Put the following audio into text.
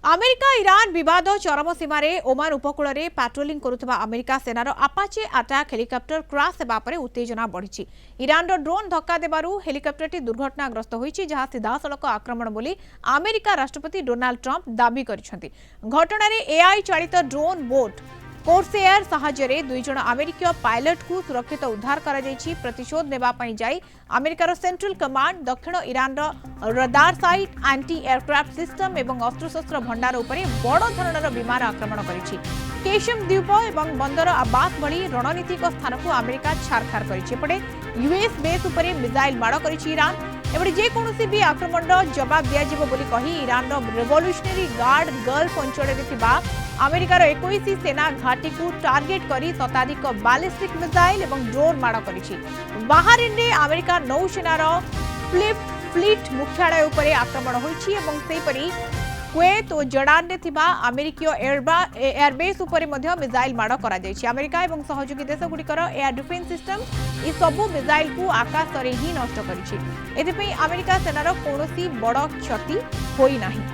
America Iran विवाद चरम सीमार ओमान उपकूल में पाट्रोलिंग करुवा अमेरिका सेनार आपाचे अटैक हेलिकप्टर क्रैश होगा उत्तेजना बढ़ी। ईरान ड्रोन धक्का देवारू हेलिकप्टरटी दुर्घटनाग्रस्त होईछि, जहां सीधासलख आक्रमण बोली अमेरिका राष्ट्रपति डोनाल्ड ट्रंप दाबी करिसेंति। घटना एआई चालित ड्रोन बोट कोर्सेयर साहाय्य दुई जन अमेरिकीय पायलट को सुरक्षित उद्धार करा जायछि। प्रतिशोध नेबापई जाई अमेरिकार सेंट्रल कमांड दक्षिण Iran radar site anti aircraft system एवं अस्त्रशस्त्र भंडार उपरे बड़ धरणर विमान आक्रमण करिछि। केशम द्वीप एवं बंदर आबास भली रणनीतिक स्थान को अमेरिका छारखार करिछि। एपटे यूएस बेस उपरे मिसाइल माड़ करिछि ईरान। एपटे जेकोसी भी आक्रमण जवाब दियाजिबो बोली कही ईरान रेवोल्यूशनरी गार्ड गल्फ अंचल में अमेरिकार 21 सेना घाटी को टार्गेट करी शताधिक बैलिस्टिक मिसाइल एवं ड्रोन माड़ करिछि। बाहरीन रे अमेरिका नौसेनार फ्लीट मुख्यालय उपरे आक्रमण होइछि एवं सेहिपरि कुवैत और जर्डान रे थिबा अमेरिकीय एयरबेस उपरे मध्य मिसाइल माड़ करा जायछि। अमेरिका एवं सहयोगी देशगुड़िकर एयर डिफेन्स सिस्टम इ सबु मिसाइल को आकाश रे ही नष्ट करिछि। एथिपई अमेरिका सेनार कोनोसी बड़ क्षति होई नाही।